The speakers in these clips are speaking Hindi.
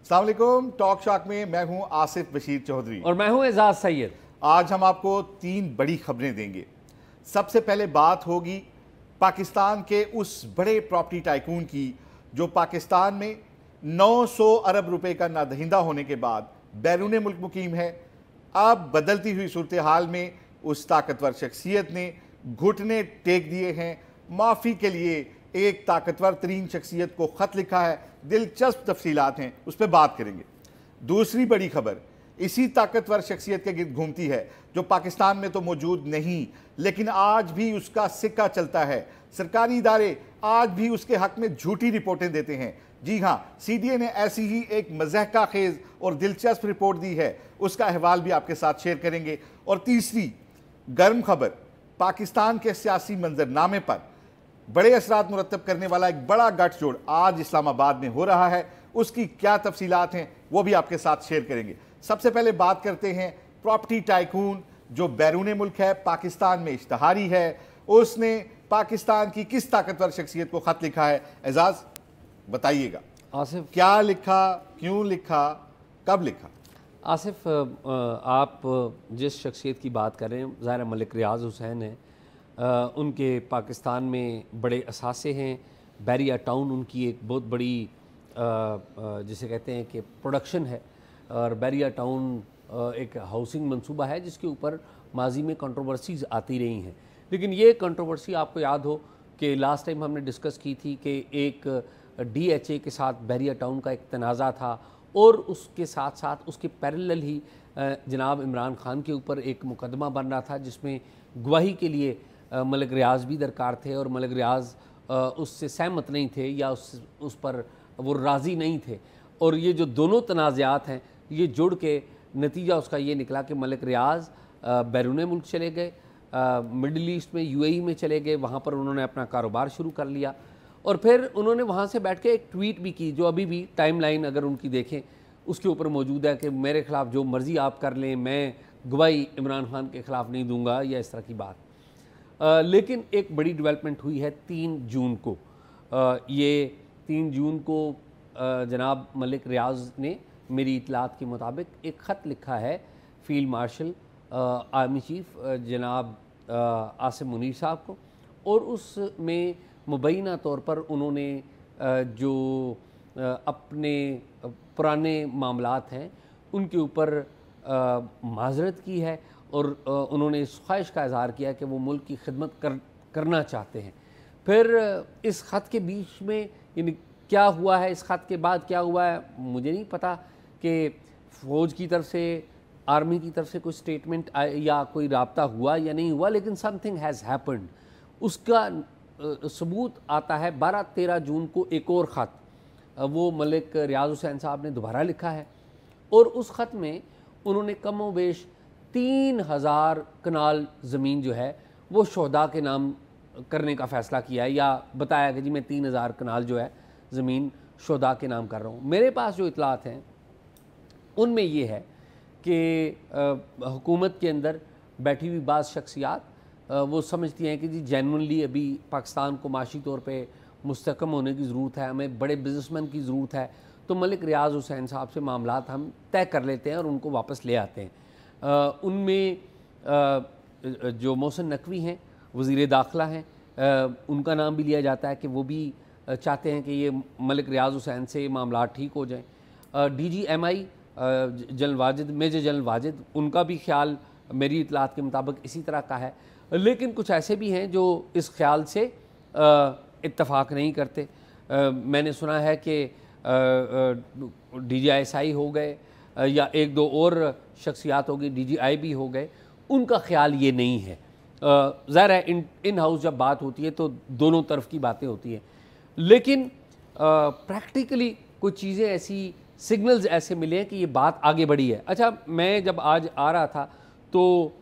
अस्सलाम वालेकुम। टॉक शॉक में मैं हूं आसिफ बशीर चौधरी और मैं हूं एजाज सैयद। आज हम आपको 3 बड़ी खबरें देंगे। सबसे पहले बात होगी पाकिस्तान के उस बड़े प्रॉपर्टी टाइकून की जो पाकिस्तान में 900 अरब रुपए का नादहिंदा होने के बाद बैरून मुल्क मुकीम है। अब बदलती हुई सूरत हाल में उस ताकतवर शख्सियत ने घुटने टेक दिए हैं। माफ़ी के लिए एक ताकतवर तरीन शख्सियत को ख़त लिखा है। दिलचस्प तफसीलात हैं, उस पर बात करेंगे। दूसरी बड़ी खबर इसी ताकतवर शख्सियत के गिर्द घूमती है जो पाकिस्तान में तो मौजूद नहीं, लेकिन आज भी उसका सिक्का चलता है। सरकारी इदारे आज भी उसके हक में झूठी रिपोर्टें देते हैं। जी हाँ, CDA ने ऐसी ही एक मज़हका खेज और दिलचस्प रिपोर्ट दी है, उसका अहवाल भी आपके साथ शेयर करेंगे। और तीसरी गर्म खबर, पाकिस्तान के सियासी मंजरनामे पर बड़े असरात मुरतब करने वाला एक बड़ा गठजोड़ आज इस्लामाबाद में हो रहा है। उसकी क्या तफसीलात हैं वो भी आपके साथ शेयर करेंगे। सबसे पहले बात करते हैं प्रॉपर्टी टाइकून जो बैरून मुल्क है, पाकिस्तान में इश्तहारी है। उसने पाकिस्तान की किस ताकतवर शख्सियत को खत लिखा है? एजाज बताइएगा। आसिफ, क्या लिखा, क्यों लिखा, कब लिखा? आसिफ, आप जिस शख्सियत की बात कर रहे हैं ज़ाहिर मलिक रियाज हुसैन है। उनके पाकिस्तान में बड़े असासे हैं। बैरिया टाउन उनकी एक बहुत बड़ी जिसे कहते हैं कि प्रोडक्शन है। और बैरिया टाउन एक हाउसिंग मंसूबा है जिसके ऊपर माजी में कंट्रोवर्सीज आती रही हैं। लेकिन ये कंट्रोवर्सी आपको याद हो कि लास्ट टाइम हमने डिस्कस की थी कि एक DHA के साथ बैरिया टाउन का एक तनाज़ा था और उसके साथ साथ उसके पैरेलल ही जनाब इमरान खान के ऊपर एक मुकदमा बन रहा था जिसमें गवाही के लिए मलिक रियाज भी दरकार थे और मलिक रियाज उससे सहमत नहीं थे या उस पर वो राज़ी नहीं थे। और ये जो दोनों तनाज़ात हैं ये जुड़ के नतीजा उसका ये निकला कि मलिक रियाज बैरून मुल्क चले गए, मिडल ईस्ट में UAE में चले गए। वहाँ पर उन्होंने अपना कारोबार शुरू कर लिया और फिर उन्होंने वहाँ से बैठ के एक ट्वीट भी की जो अभी भी टाइमलाइन अगर उनकी देखें उसके ऊपर मौजूद है कि मेरे ख़िलाफ़ जो मर्ज़ी आप कर लें, मैं गवाही इमरान खान के ख़िलाफ़ नहीं दूंगा या इस तरह की बात। लेकिन एक बड़ी डेवलपमेंट हुई है 3 जून को। ये 3 जून को जनाब मलिक रियाज ने मेरी इतलात के मुताबिक एक ख़त लिखा है फील्ड मार्शल आर्मी चीफ जनाब आसिम मुनीर साहब को। और उसमें मुबैना तौर पर उन्होंने जो अपने पुराने मामलात हैं उनके ऊपर माजरत की है और उन्होंने इस ख्वाहिश का इज़हार किया कि वो मुल्क की खिदमत करना चाहते हैं। फिर इस ख़त के बीच में यानी क्या हुआ है, इस ख़त के बाद क्या हुआ है मुझे नहीं पता कि फ़ौज की तरफ से, आर्मी की तरफ से कोई स्टेटमेंट या कोई राब्ता हुआ या नहीं हुआ, लेकिन समथिंग हैज़ हैपन्ड। उसका सबूत आता है 12-13 जून को एक और ख़त वो मलिक रियाज हुसैन साहब ने दोबारा लिखा है और उस ख़त में उन्होंने कमो बेश 3000 कनाल ज़मीन जो है वो शोहदा के नाम करने का फ़ैसला किया है या बताया कि जी मैं 3000 कनाल जो है ज़मीन शोहदा के नाम कर रहा हूँ। मेरे पास जो इतलात हैं उनमें ये है कि हुकूमत के अंदर बैठी हुई बाज़ शख्सियात वो समझती हैं कि जी जेन्युइनली अभी पाकिस्तान को माशी तौर पे मुस्तकम होने की ज़रूरत है, हमें बड़े बिजनेसमैन की ज़रूरत है, तो मलिक रियाज हुसैन साहब से मामलात हम तय कर लेते हैं और उनको वापस ले आते हैं। उनमें जो मोहसिन नकवी हैं वज़ीर दाखिला हैं, उनका नाम भी लिया जाता है कि वो भी चाहते हैं कि ये मलिक रियाज हुसैन से मामलात ठीक हो जाएँ। DGMI general Wajid, major general Wajid, उनका भी ख्याल मेरी इतलात के मुताबिक इसी तरह का है। लेकिन कुछ ऐसे भी हैं जो इस ख्याल से इत्तफ़ाक़ नहीं करते। मैंने सुना है कि DGISI हो गए या 1-2 और शख्सियात हो गई, DGI भी हो गए, उनका ख्याल ये नहीं है। ज़ाहिर है इन हाउस जब बात होती है तो दोनों तरफ की बातें होती हैं, लेकिन प्रैक्टिकली कुछ चीज़ें ऐसी, सिग्नल्स ऐसे मिले हैं कि ये बात आगे बढ़ी है। अच्छा, मैं जब आज आ रहा था तो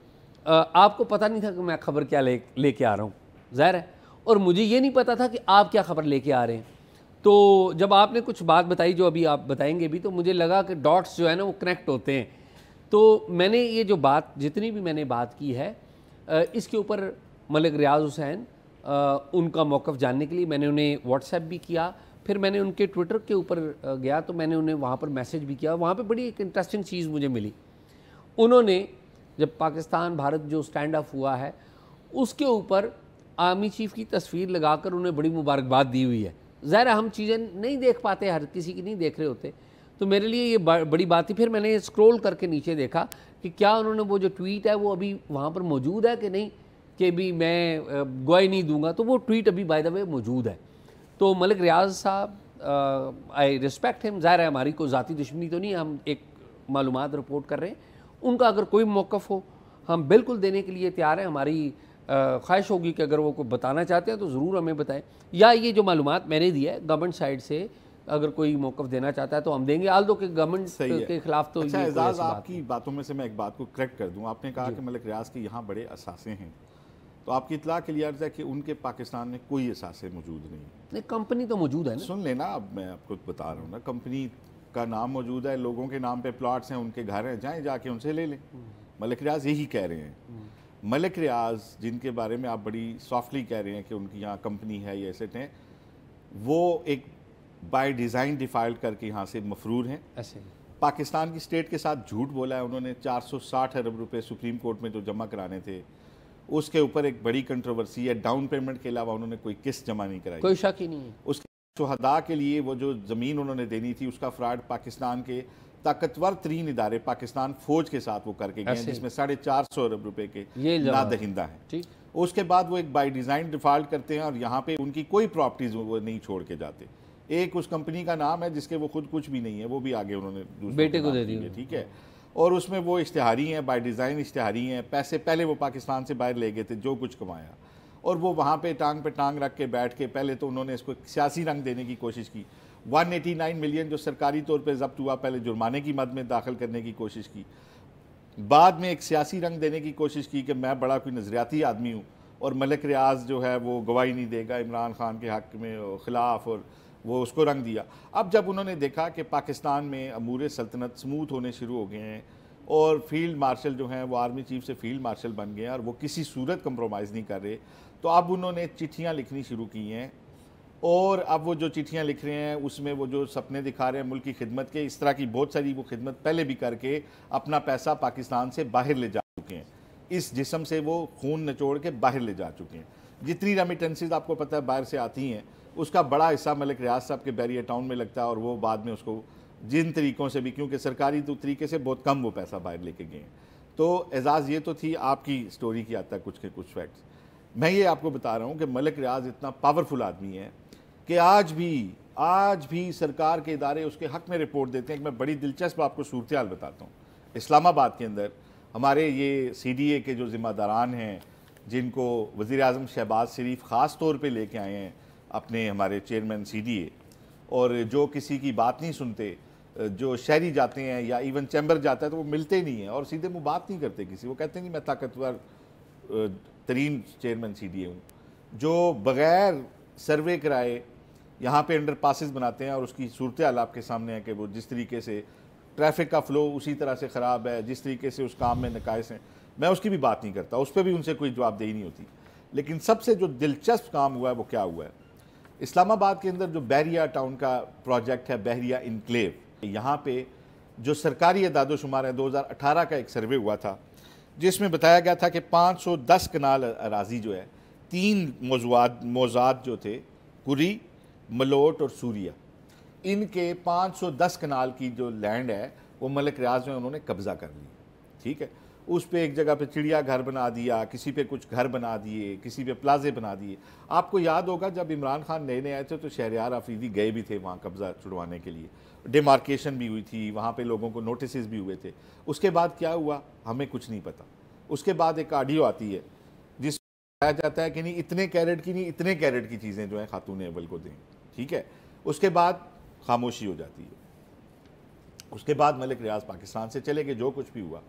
आपको पता नहीं था कि मैं ख़बर क्या लेके आ रहा हूँ, ज़ाहिर है, और मुझे ये नहीं पता था कि आप क्या ख़बर लेके आ रहे हैं। तो जब आपने कुछ बात बताई जो अभी आप बताएंगे भी, तो मुझे लगा कि डॉट्स जो है ना वो कनेक्ट होते हैं। तो मैंने ये जो बात, जितनी भी मैंने बात की है इसके ऊपर मलिक रियाज हुसैन उनका मौक़िफ़ जानने के लिए मैंने उन्हें व्हाट्सएप भी किया, फिर मैंने उनके ट्विटर के ऊपर गया तो मैंने उन्हें वहाँ पर मैसेज भी किया। वहाँ पे बड़ी एक इंटरेस्टिंग चीज़ मुझे मिली। उन्होंने जब पाकिस्तान भारत जो स्टैंड ऑफ हुआ है उसके ऊपर आर्मी चीफ की तस्वीर लगाकर उन्हें बड़ी मुबारकबाद दी हुई है। ज़ाहिर हम चीज़ें नहीं देख पाते, हर किसी की नहीं देख रहे होते, तो मेरे लिए ये बड़ी बात थी। फिर मैंने स्क्रॉल करके नीचे देखा कि क्या उन्होंने वो जो ट्वीट है वो अभी वहाँ पर मौजूद है कि नहीं, कि भी मैं गवाही नहीं दूंगा, तो वो ट्वीट अभी बाय द वे मौजूद है। तो मलिक रियाज साहब, आई रिस्पेक्ट हिम। ज़ाहिर है हमारी कोई ज़ाती दुश्मनी तो नहीं, हम एक मालूमात रिपोर्ट कर रहे हैं। उनका अगर कोई मौक़िफ़ हो हम बिल्कुल देने के लिए तैयार हैं। हमारी ख्वाहिश होगी कि अगर वो को बताना चाहते हैं तो ज़रूर हमें बताएं, या ये जो मालूमात मैंने दी है गवर्नमेंट साइड से अगर कोई मौक़िफ़ देना चाहता है तो हम देंगे। आल दो कि गवर्नमेंट के खिलाफ तो अच्छा, ये एजाज़ आपकी बातों में से मैं एक बात को करेक्ट कर दूं। आपने कहा कि मलिक रियाज के यहाँ बड़े असासे हैं, तो आपकी इत्तला के लिए अर्ज़ है कि उनके पाकिस्तान में कोई असासे मौजूद नहीं। कंपनी तो मौजूद है ना। सुन लेना, अब मैं आपको बता रहा हूँ ना, कंपनी का नाम मौजूद है, लोगों के नाम पे प्लॉट्स हैं, उनके घर हैं, जाएँ जाके उनसे ले लें। मलिक रियाज यही कह रहे हैं। मलिक रियाज जिनके बारे में आप बड़ी सॉफ्टली कह रहे हैं कि उनकी यहाँ कंपनी है या एसेट हैं, वो एक बाय डिज़ाइन डिफ़ॉल्ट करके यहाँ से मफरूर हैं। ऐसे पाकिस्तान की स्टेट के साथ झूठ बोला है उन्होंने। 460 अरब रुपए सुप्रीम कोर्ट में जो जमा कराने थे उसके ऊपर एक बड़ी कंट्रोवर्सी है। डाउन पेमेंट के अलावा उन्होंने कोई किस्त जमा नहीं कराई, कोई शक ही नहीं है। उसके शुहदा के लिए वो जो ज़मीन उन्होंने देनी थी उसका फ्रॉड पाकिस्तान के ताकतवर तरीन इदारे पाकिस्तान फौज के साथ वो करके गए, जिसमें 450 अरब रुपए के नादहिंदा हैं। उसके बाद वो एक बाय डिज़ाइन डिफ़ॉल्ट करते हैं और यहाँ पे उनकी कोई प्रॉपर्टीज़ वो नहीं छोड़ के जाते। एक उस कंपनी का नाम है जिसके वो खुद कुछ भी नहीं है, वो भी आगे उन्होंने बेटे को दे दी, ठीक है। और उसमें वो इश्तिहारी हैं, बाय डिज़ाइन इश्तिहारी हैं। पैसे पहले वो पाकिस्तान से बाहर ले गए थे जो कुछ कमाया, और वो वहाँ पे टांग रख के बैठ के पहले तो उन्होंने इसको सियासी रंग देने की कोशिश की। 189 मिलियन जो सरकारी तौर पे जब्त हुआ, पहले जुर्माने की मद में दाखिल करने की कोशिश की, बाद में एक सियासी रंग देने की कोशिश की कि मैं बड़ा कोई नज़रियाती आदमी हूँ और मलिक रियाज जो है वो गवाही नहीं देगा इमरान खान के हक़ में ख़िलाफ़, और वो उसको रंग दिया। अब जब उन्होंने देखा कि पाकिस्तान में अमूर सल्तनत स्मूथ होने शुरू हो गए हैं और फील्ड मार्शल जो हैं वो आर्मी चीफ से फील्ड मार्शल बन गए हैं और वो किसी सूरत कंप्रोमाइज़ नहीं कर रहे, तो अब उन्होंने चिट्ठियाँ लिखनी शुरू की हैं। और अब वो जो चिट्ठियाँ लिख रहे हैं उसमें वो जो सपने दिखा रहे हैं मुल्क की खिदमत के, इस तरह की बहुत सारी वो खिदमत पहले भी करके अपना पैसा पाकिस्तान से बाहर ले जा चुके हैं। इस जिस्म से वो खून निचोड़ के बाहर ले जा चुके हैं। जितनी रेमिटेंसेज आपको पता है बाहर से आती हैं उसका बड़ा हिस्सा मलिक रियाज साहब के बैरिया टाउन में लगता है, और वो बाद में उसको जिन तरीक़ों से भी, क्योंकि सरकारी तो तरीके से बहुत कम वो पैसा बाहर लेके गए हैं। तो एजाज़ ये तो थी आपकी स्टोरी की आता है कुछ के कुछ फैक्ट्स। मैं ये आपको बता रहा हूँ कि मलिक रियाज इतना पावरफुल आदमी है कि आज भी सरकार के इदारे उसके हक़ में रिपोर्ट देते हैं। कि मैं बड़ी दिलचस्प आपको सूरत हाल बताता हूँ। इस्लामाबाद के अंदर हमारे ये CDA के जो ज़िम्मेदारान हैं, जिनको वज़ीर-ए-आज़म शहबाज शरीफ ख़ास तौर पे लेके आए हैं अपने हमारे चेयरमैन CDA, और जो किसी की बात नहीं सुनते, जो शहरी जाते हैं या इवन चैम्बर जाता है तो वो मिलते नहीं हैं और सीधे मुँह बात नहीं करते किसी, वो कहते हैं कि मैं ताकतवर तरीन चेयरमैन CDA हूँ, जो बग़ैर सर्वे कराए यहाँ पे अंडर पासिस बनाते हैं। और उसकी सूरत हाल आपके सामने है कि वो जिस तरीके से ट्रैफिक का फ़्लो उसी तरह से ख़राब है, जिस तरीके से उस काम में नकाइस हैं। मैं उसकी भी बात नहीं करता, उस पर भी उनसे कोई जवाबदेही नहीं होती। लेकिन सबसे जो दिलचस्प काम हुआ है वो क्या हुआ है, इस्लामाबाद के अंदर जो बहरिया टाउन का प्रोजेक्ट है, बहरिया इनक्लेव, यहाँ पे जो सरकारी अदाद-ओ-शुमार है, 2018 का एक सर्वे हुआ था जिसमें बताया गया था कि 510 कनाल अराजी जो है, 3 मौज़ात जो थे, कुरी, मलोट और सूरिया, इनके 510 कनाल की जो लैंड है वो मलिक रियाज में उन्होंने कब्ज़ा कर लिया। ठीक है, उस पे एक जगह पे चिड़िया घर बना दिया, किसी पे कुछ घर बना दिए, किसी पे प्लाजे बना दिए। आपको याद होगा जब इमरान खान नए आए थे तो शहरयार आफरीदी गए भी थे वहाँ कब्ज़ा छुड़वाने के लिए, डिमार्केशन भी हुई थी, वहाँ पे लोगों को नोटिस भी हुए थे। उसके बाद क्या हुआ हमें कुछ नहीं पता। उसके बाद एक ऑडियो आती है जिसमें बताया जाता है कि नहीं इतने कैरेट की नहीं इतने कैरेट की चीज़ें जो हैं खातून अव्वल को दें। ठीक है, उसके बाद खामोशी हो जाती है। उसके बाद मलिक रियाज पाकिस्तान से चले गए, जो कुछ भी हुआ।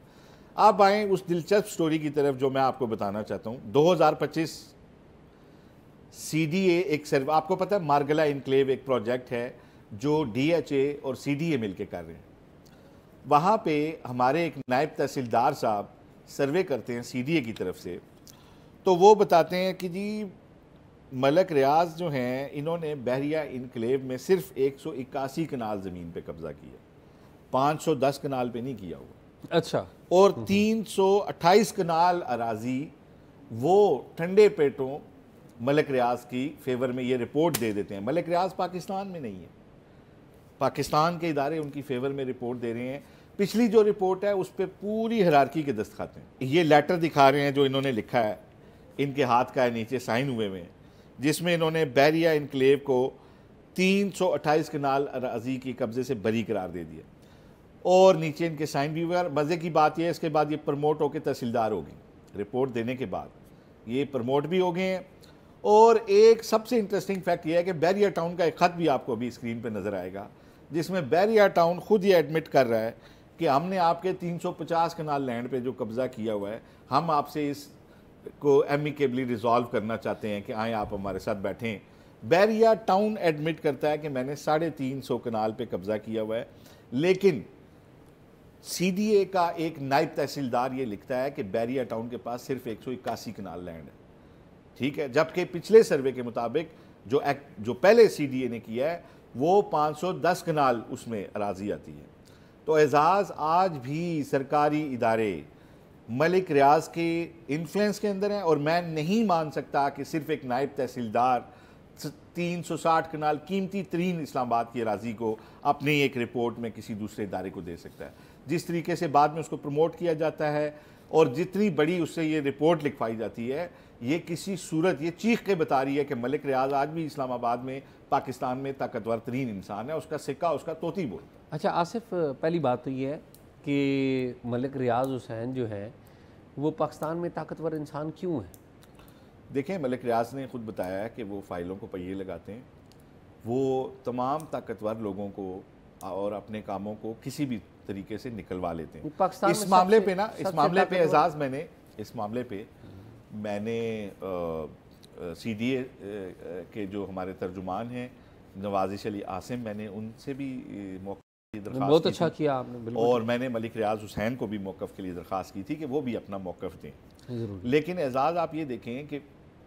आप आएँ उस दिलचस्प स्टोरी की तरफ जो मैं आपको बताना चाहता हूँ। 2025 CDA एक सर्वे, आपको पता है मारगला इनक्लेव एक प्रोजेक्ट है जो DHA और CDA मिलके कर रहे हैं। वहाँ पे हमारे एक नायब तहसीलदार साहब सर्वे करते हैं CDA की तरफ से, तो वो बताते हैं कि जी मलक रियाज जो हैं इन्होंने बहरिया इनक्लेव में सिर्फ 181 कनाल ज़मीन पे कब्ज़ा किया, 510 कनाल पे नहीं किया हुआ। अच्छा। और 328 कनाल अराजी वो ठंडे पेटों मलक रियाज की फेवर में ये रिपोर्ट दे देते हैं। मलक रियाज पाकिस्तान में नहीं है, पाकिस्तान के इदारे उनकी फेवर में रिपोर्ट दे रहे हैं। पिछली जो रिपोर्ट है उस पर पूरी हिरारकी के दस्तखत हैं। ये लेटर दिखा रहे हैं जो इन्होंने लिखा है, इनके हाथ का है, नीचे साइन हुए में, जिसमें इन्होंने बहरिया इनक्लेव को 328 कनाल अराजी की कब्जे से बरी करार दे दिया और नीचे इनके साइन भी हुए। मज़े की बात यह है इसके बाद ये प्रमोट होकर तहसीलदार हो गए। रिपोर्ट देने के बाद ये प्रमोट भी हो गए हैं। और एक सबसे इंटरेस्टिंग फैक्ट ये है कि बहरिया टाउन का एक ख़त भी आपको अभी स्क्रीन पर नज़र आएगा, जिसमें बहरिया टाउन खुद ये एडमिट कर रहा है कि हमने आपके 350 कनाल लैंड पे जो कब्ज़ा किया हुआ है, हम आपसे इस को एमिकेबली रिजॉल्व करना चाहते हैं कि आए आप हमारे साथ बैठें। बहरिया टाउन एडमिट करता है कि मैंने 350 कनाल पे कब्ज़ा किया हुआ है, लेकिन CDA का एक नायब तहसीलदार ये लिखता है कि बहरिया टाउन के पास सिर्फ 181 कनाल लैंड है, ठीक है, जबकि पिछले सर्वे के मुताबिक जो पहले CDA ने किया है वो 510 कनाल उसमें अराजी आती है। तो एजाज़ आज भी सरकारी इदारे मलिक रियाज के इन्फ्लुएंस के अंदर हैं और मैं नहीं मान सकता कि सिर्फ एक नायब तहसीलदार 360 कनाल कीमती तरीन इस्लामाबाद की अराजी को अपनी एक रिपोर्ट में किसी दूसरे इदारे को दे सकता है। जिस तरीके से बाद में उसको प्रमोट किया जाता है और जितनी बड़ी उससे ये रिपोर्ट लिखवाई जाती है, ये किसी सूरत ये चीख के बता रही है कि मलिक रियाज आज भी इस्लामाबाद में पाकिस्तान में ताकतवर तरीन इंसान है, उसका सिक्का उसका तोती बोलता है। अच्छा आसिफ, पहली बात तो ये है कि मलिक रियाज हुसैन जो है वो पाकिस्तान में ताकतवर इंसान क्यों है? देखें, मलिक रियाज ने खुद बताया है कि वो फाइलों को पहिए लगाते हैं, वो तमाम ताकतवर लोगों को और अपने कामों को किसी भी तरीके से निकलवा लेते हैं। पाकिस्तान इस मामले पे ना, इस मामले पे एजाज मैंने CDA के जो हमारे तर्जुमान हैं नवाजिश अली आसिम, मैंने उनसे भी मौक़िफ़ की दरख्वास्त बहुत अच्छा किया आपने, बिल्कुल। और मैंने मलिक रियाज हुसैन को भी मौक़िफ़ के लिए दरख्वास्त की थी कि वो भी अपना मौक़िफ़ दें। लेकिन एजाज आप ये देखें कि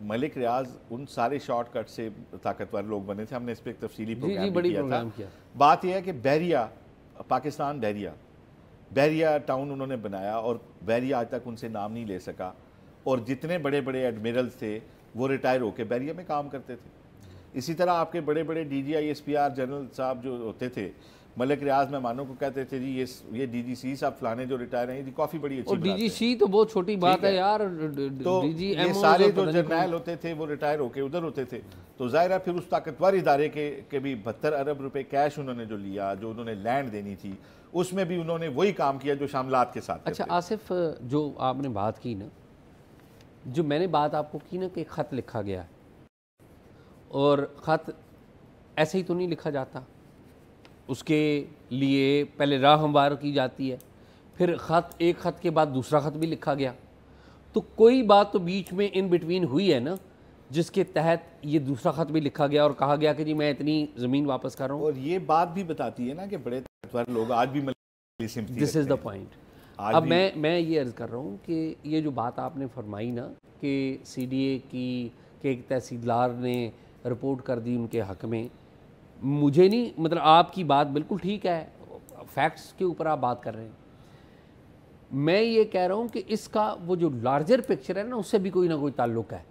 मलिक रियाज उन सारे शॉर्टकट से ताकतवर लोग बने थे। हमने इस पर एक तफसीली प्रोग्राम भी किया था। बात यह है कि बहरिया पाकिस्तान बहरिया टाउन उन्होंने बनाया और बहरिया आज तक उनसे नाम नहीं ले सका और जितने बड़े बड़े एडमिरल्स थे वो रिटायर होकर बहरिया में काम करते थे। इसी तरह आपके बड़े बड़े DGI SPR जनरल साहब जो होते थे, मलिक रियाज मेहमानों को कहते थे जी ये DGC साहब फलाने जो रिटायर हैं, काफ़ी बड़ी अच्छी DGC तो बहुत छोटी बात है यार। तो ये सारे जो जर्नैल होते थे वो रिटायर होके उधर होते थे। तो ज़ाहिर है फिर उस ताकतवर इदारे के भी 72 अरब रुपए कैश उन्होंने जो लिया, जो उन्होंने लैंड देनी थी, उसमें भी उन्होंने वही काम किया जो शामलात के साथ। अच्छा आसिफ, जो आपने बात की ना, जो मैंने बात आपको की ना कि ख़त लिखा गया और ख़त ऐसे ही तो नहीं लिखा जाता, उसके लिए पहले राह हमवार की जाती है, फिर एक ख़त के बाद दूसरा ख़त भी लिखा गया, तो कोई बात तो बीच में इन बिटवीन हुई है ना जिसके तहत ये दूसरा ख़त भी लिखा गया और कहा गया कि जी मैं इतनी ज़मीन वापस कर रहा हूँ। और ये बात भी बताती है ना कि बड़े ताकतवर लोग आज भी दिस इज़ द पॉइंट। अब मैं ये अर्ज़ कर रहा हूँ कि ये जो बात आपने फरमाई ना कि CDA की के एक तहसीलदार ने रिपोर्ट कर दी उनके हक़ में, मुझे नहीं, मतलब आपकी बात बिल्कुल ठीक है, फैक्ट्स के ऊपर आप बात कर रहे हैं। मैं ये कह रहा हूँ कि इसका वो जो लार्जर पिक्चर है ना उससे भी कोई ना कोई ताल्लुक़ है।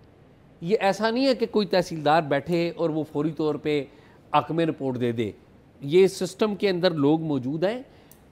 ये ऐसा नहीं है कि कोई तहसीलदार बैठे और वो फौरी तौर पे हक़ में रिपोर्ट दे दे। ये सिस्टम के अंदर लोग मौजूद हैं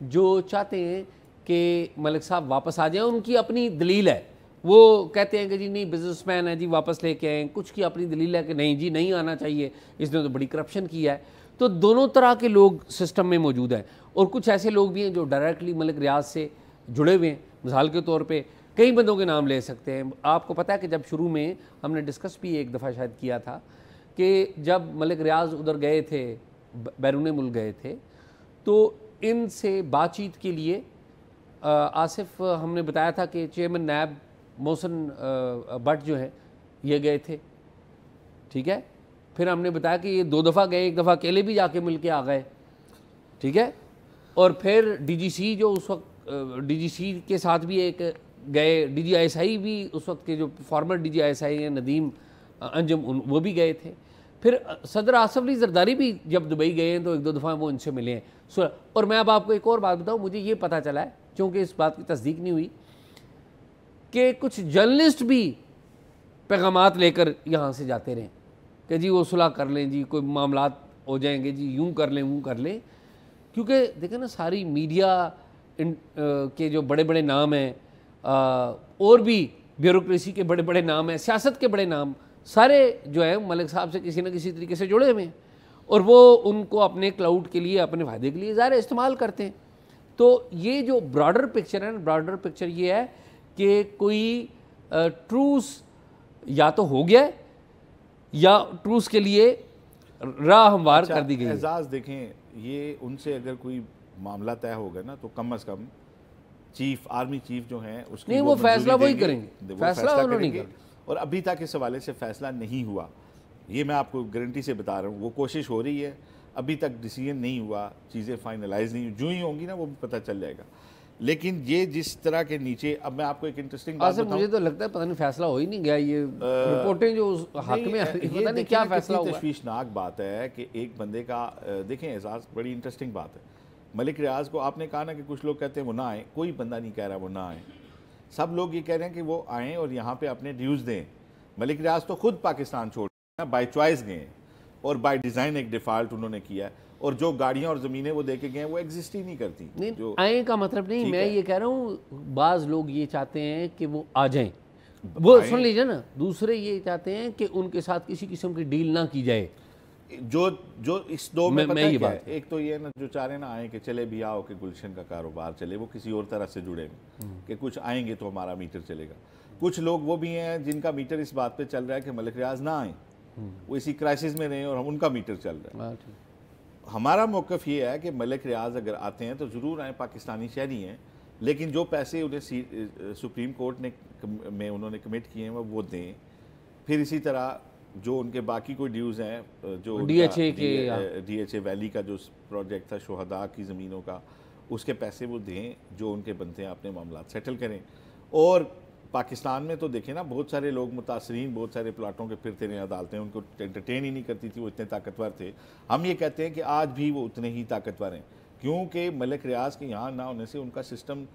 जो चाहते हैं कि मलिक साहब वापस आ जाएं, उनकी अपनी दलील है, वो कहते हैं कि जी नहीं बिजनेसमैन है जी वापस लेके आएँ, कुछ की अपनी दलील है कि नहीं जी नहीं आना चाहिए, इसने तो बड़ी करप्शन किया है। तो दोनों तरह के लोग सिस्टम में मौजूद हैं और कुछ ऐसे लोग भी हैं जो डायरेक्टली मलिक रियाज से जुड़े हुए हैं। मिसाल के तौर पे कई बंदों के नाम ले सकते हैं। आपको पता है कि जब शुरू में हमने डिस्कस भी एक दफ़ा शायद किया था कि जब मलिक रियाज उधर गए थे, बैरून मुल्क गए थे, तो इनसे बातचीत के लिए आसिफ हमने बताया था कि चेयरमैन नायब मोहसिन भट्ट जो है ये गए थे, ठीक है। फिर हमने बताया कि ये 2 दफ़ा गए, एक दफ़ा अकेले भी जाके मिल के आ गए, ठीक है। और फिर DGC जो उस वक्त DGC के साथ भी एक गए, DGI SI भी उस वक्त के जो फॉर्मर DGI SI हैं नदीम अंजुम वो भी गए थे। फिर सदर आसफ अली जरदारी भी जब दुबई गए हैं तो एक दो दफ़ा वो उनसे मिले हैं। और मैं अब आपको एक और बात बताऊँ, मुझे ये पता चला है, क्योंकि इस बात की तस्दीक नहीं हुई, कि कुछ जर्नलिस्ट भी पैगामात लेकर यहाँ से जाते रहें कि जी वो सुलह कर लें, जी कोई मामलात हो जाएंगे, जी यूँ कर लें वो कर लें। क्योंकि देखें ना, सारी मीडिया के जो बड़े बड़े नाम हैं, और भी ब्यूरोक्रेसी के बड़े बड़े नाम हैं, सियासत के बड़े नाम, सारे जो है मलिक साहब से किसी न किसी तरीके से जुड़े हुए हैं, और वो उनको अपने क्लाउड के लिए, अपने फ़ायदे के लिए ज़ाहिर इस्तेमाल करते हैं। तो ये जो ब्रॉडर पिक्चर है ना, ब्रॉडर पिक्चर ये है कि कोई ट्रूस या तो हो गया है या ट्रूस के लिए राह हमवार कर दी गई है। एजाज देखें, ये उनसे अगर कोई मामला तय होगा ना तो कम से कम चीफ, आर्मी चीफ जो हैं उसकी नहीं, वो फैसला वही करेंगे, फैसला उन्होंने नहीं करना। और अभी तक इस हवाले से फैसला नहीं हुआ, ये मैं आपको गारंटी से बता रहा हूँ। वो कोशिश हो रही है, अभी तक डिसीजन नहीं हुआ, चीज़ें फाइनलाइज नहीं, जो ही होंगी ना वो भी पता चल जाएगा। लेकिन ये जिस तरह के नीचे, अब मैं आपको एक इंटरेस्टिंग बात बताऊं, मुझे तो लगता है पता नहीं फैसला हो ही नहीं गया। ये रिपोर्टें जो उस हक में पता नहीं क्या फैसला हुआ। तशवीशनाक बात है कि एक बंदे का, देखें एजाज, बड़ी इंटरेस्टिंग बात है। मलिक रियाज को आपने कहा ना कि कुछ लोग कहते हैं वो ना आए, कोई बंदा नहीं कह रहा वो ना आए, सब लोग ये कह रहे हैं कि वो आएँ और यहाँ पे अपने ड्यूज़ दें। मलिक रियाज तो खुद पाकिस्तान छोड़ बाय चॉइस गए और बाय डिज़ाइन एक डिफ़ॉल्ट उन्होंने किया, और जो गाड़ियां और ज़मीनें वो देके गए वो एग्जिस्ट ही नहीं करती। नहीं, जो आए का मतलब नहीं, मैं ये कह रहा हूँ बाज़ लोग ये चाहते हैं कि वो आ जाएं, वो सुन लीजिए ना। दूसरे ये चाहते हैं कि उनके साथ किसी किस्म की डील ना की जाए। जो इस दो में पता है क्या है? बात एक तो ये ना, जो चाह रहे ना आए कि चले भी आओ कि गुलशन का कारोबार चले, वो किसी और तरह से जुड़े कि कुछ आएंगे तो हमारा मीटर चलेगा। कुछ लोग वो भी हैं जिनका मीटर इस बात पे चल रहा है कि मलिक रियाज ना आए, वो इसी क्राइसिस में रहें और हम उनका मीटर चल रहा है। हमारा मौक़िफ़ ये है कि मलिक रियाज अगर आते हैं तो ज़रूर आए, पाकिस्तानी शहरी हैं, लेकिन जो पैसे उन्हें सुप्रीम कोर्ट ने में उन्होंने कमिट किए हैं वो दें। फिर इसी तरह जो उनके बाकी कोई ड्यूज़ हैं, जो DHA वैली का जो प्रोजेक्ट था शोहदा की ज़मीनों का, उसके पैसे वो दें, जो उनके बनते हैं अपने मामला सेटल करें। और पाकिस्तान में तो देखें ना, बहुत सारे लोग मुतासरीन बहुत सारे प्लाटों के फिरते रहे अदालतें, उनको एंटरटेन ही नहीं करती थी, वो इतने ताकतवर थे। हम ये कहते हैं कि आज भी वो उतने ही ताकतवर हैं, क्योंकि मलिक रियाज के यहाँ ना होने से उनका सिस्टम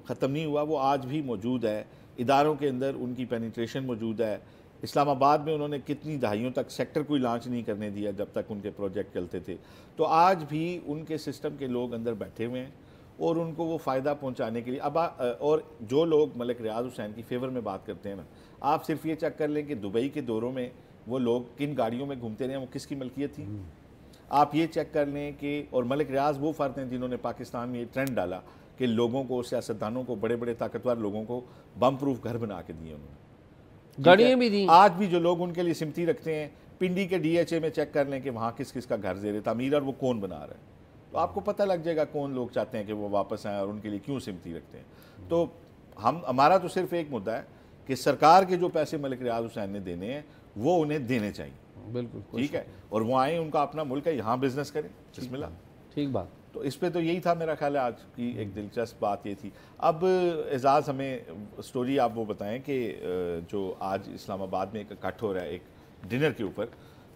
ख़त्म नहीं हुआ, वो आज भी मौजूद है। इदारों के अंदर उनकी पेनिट्रेशन मौजूद है। इस्लामाबाद में उन्होंने कितनी दहाइयों तक सेक्टर कोई लॉन्च नहीं करने दिया जब तक उनके प्रोजेक्ट चलते थे। तो आज भी उनके सिस्टम के लोग अंदर बैठे हुए हैं और उनको वो फ़ायदा पहुंचाने के लिए और जो लोग मलिक रियाज हुसैन की फेवर में बात करते हैं ना, आप सिर्फ ये चेक कर लें कि दुबई के दौरों में वो लोग किन गाड़ियों में घूमते रहे, वो किसकी मलकियत थी। आप ये चेक कर लें कि, और मलिक रियाज वो फ़र्द हैं जिन्होंने पाकिस्तान में ये ट्रेंड डाला कि लोगों को, सियासतदानों को, बड़े बड़े ताकतवर लोगों को बम प्रूफ घर बना के दिए उन्होंने, गाड़ियाँ भी दी। आज भी जो लोग उनके लिए सिम्पति रखते हैं, पिंडी के DHA में चेक कर लें कि वहाँ किस किस का घर ज़ेर तामीर और वो कौन बना रहा है, तो आपको पता लग जाएगा कौन लोग चाहते हैं कि वो वापस आएँ और उनके लिए क्यों सिम्पति रखते हैं। तो हमारा तो सिर्फ एक मुद्दा है कि सरकार के जो पैसे मलिक रियाज हुसैन ने देने हैं वो उन्हें देने चाहिए, बिल्कुल ठीक है, और वो आए, उनका अपना मुल्क है, यहाँ बिजनेस करें, बिस्मिल्लाह। ठीक बात। तो इस पे तो यही था मेरा ख्याल है, आज की एक दिलचस्प बात ये थी। अब एजाज़ हमें स्टोरी आप वो बताएं कि जो आज इस्लामाबाद में एक इकट्ठ हो रहा है एक डिनर के ऊपर,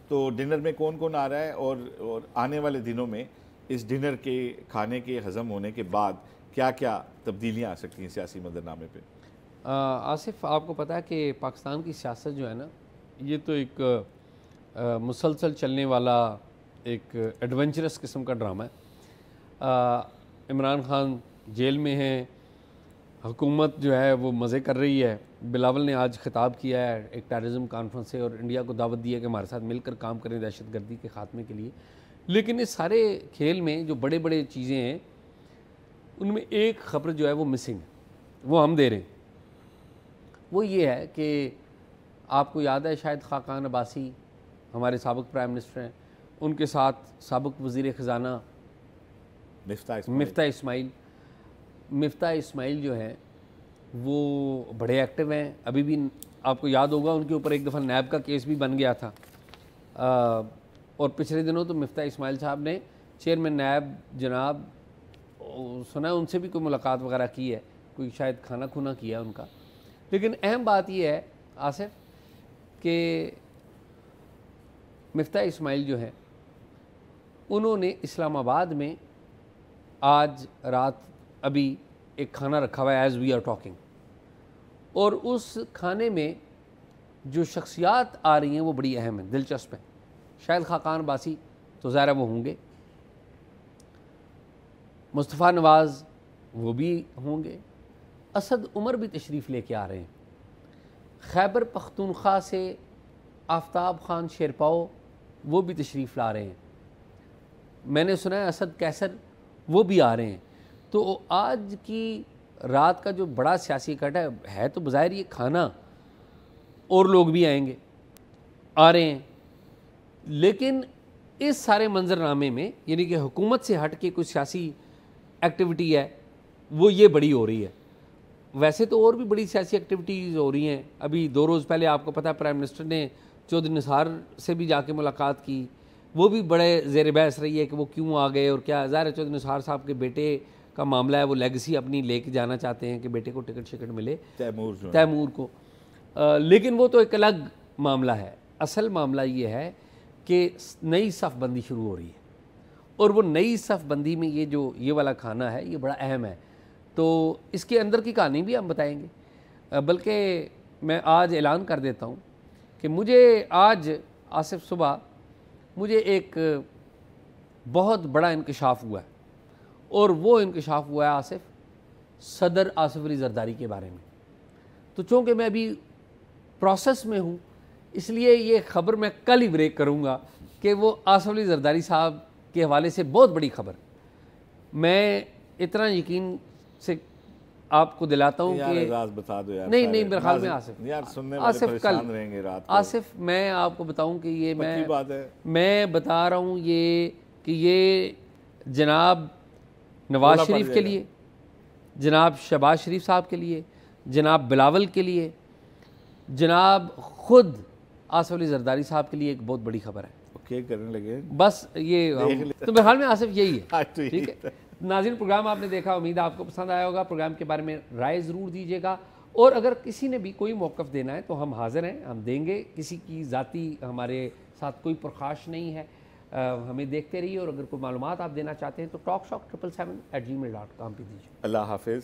तो डिनर में कौन कौन आ रहा है और आने वाले दिनों में इस डिनर के खाने के हज़म होने के बाद क्या क्या तब्दीलियाँ आ सकती हैं सियासी मंजरनामे पे? आसिफ, आपको पता है कि पाकिस्तान की सियासत जो है ना, ये तो एक मुसलसल चलने वाला एक एडवेंचरस किस्म का ड्रामा है। इमरान खान जेल में हैं, हुकूमत जो है वो मज़े कर रही है। बिलावल ने आज ख़िताब किया है एक टेररिज्म कॉन्फ्रेंस से और इंडिया को दावत दी है कि हमारे साथ मिलकर काम करें दहशतगर्दी के ख़ात्मे के लिए। लेकिन इस सारे खेल में जो बड़े बड़े चीज़ें हैं उनमें एक ख़बर जो है वो मिसिंग है, वो हम दे रहे हैं। वो ये है कि आपको याद है शायद खाकान अब्बासी हमारे साबिक़ प्राइम मिनिस्टर हैं, उनके साथ साबिक़ वज़ीर ख़ज़ाना मिफ्ता इस्माइल जो है वो बड़े एक्टिव हैं। अभी भी आपको याद होगा उनके ऊपर एक दफ़ा नैब का केस भी बन गया था। और पिछले दिनों तो मिफ्ता इस्माइल साहब ने चेयरमैन नैब जनाब, सुना है उनसे भी कोई मुलाकात वगैरह की है, कोई शायद खाना खुना किया उनका। लेकिन अहम बात यह है आसिफ कि मिफ्ता इस्माइल जो है उन्होंने इस्लामाबाद में आज रात अभी एक खाना रखा हुआ है एज़ वी आर टॉकिंग, और उस खाने में जो शख्सियात आ रही हैं वो बड़ी अहम है, दिलचस्प है। शायद खाकान बासी तो ज़ाहिर वो होंगे, मुस्तफ़ा नवाज़ वो भी होंगे, असद उमर भी तशरीफ़ लेके आ रहे हैं, खैबर पख्तूनख्वा से आफ्ताब खान शेरपाओ वो भी तशरीफ़ ला रहे हैं, मैंने सुना है असद कैसर वो भी आ रहे हैं। तो आज की रात का जो बड़ा सियासी इकट्ठा है तो बज़ाहिर ये खाना, और लोग भी आएंगे, आ रहे हैं, लेकिन इस सारे मंजरनामे में यानी कि हुकूमत से हट के कुछ सियासी एक्टिविटी है वो ये बड़ी हो रही है। वैसे तो और भी बड़ी सियासी एक्टिविटीज़ हो रही हैं। अभी 2 रोज़ पहले आपको पता है प्राइम मिनिस्टर ने चौधरी निसार से भी जाके मुलाकात की, वो भी बड़े ज़ेर बहस रही है कि वो क्यों आ गए और क्या। ज़ाहिर है चौधरी निसार साहब के बेटे का मामला है, वो लेगेसी अपनी लेके जाना चाहते हैं कि बेटे को टिकट शिकट मिले तैमूर को, लेकिन वो तो एक अलग मामला है। असल मामला ये है कि नई सफ़बंदी शुरू हो रही है, और वो नई सफ़बंदी में ये वाला खाना है ये बड़ा अहम है। तो इसके अंदर की कहानी भी हम बताएंगे, बल्कि मैं आज ऐलान कर देता हूँ कि मुझे आज आसिफ सुबह मुझे एक बहुत बड़ा इंकशाफ हुआ है, और वो इंकशाफ हुआ है आसिफ सदर आसिफ अली ज़रदारी के बारे में। तो चूँकि मैं अभी प्रोसेस में हूँ इसलिए ये ख़बर मैं कल ही ब्रेक करूँगा कि वो आसिफ अली ज़रदारी साहब के हवाले से बहुत बड़ी खबर। मैं इतना यकीन से आपको दिलाता हूँ कि बता दो यार, नहीं मेरे ख्याल में आसिफ कल रहेंगे रात को। आसिफ मैं आपको बताऊँ कि ये बात है, मैं बता रहा हूँ ये कि ये जनाब नवाज़ शरीफ के लिए, जनाब शहबाज शरीफ साहब के लिए, जनाब बिलावल के लिए, जनाब खुद आसिफ अली ज़रदारी साहब के लिए एक बहुत बड़ी खबर है। ओके करने लगे बस ये तो मेरे ख्याल में आसिफ यही है। ठीक है नाज़रीन, प्रोग्राम आपने देखा, उम्मीद है आपको पसंद आया होगा। प्रोग्राम के बारे में राय ज़रूर दीजिएगा, और अगर किसी ने भी कोई मौक़िफ़ देना है तो हम हाज़िर हैं, हम देंगे। किसी की ज़ाती हमारे साथ कोई प्रखाश नहीं है, हमें देखते रहिए। और अगर कोई मालूमात आप देना चाहते हैं तो talkshock777@gmail.com पे दीजिए। अल्लाह हाफ़िज़।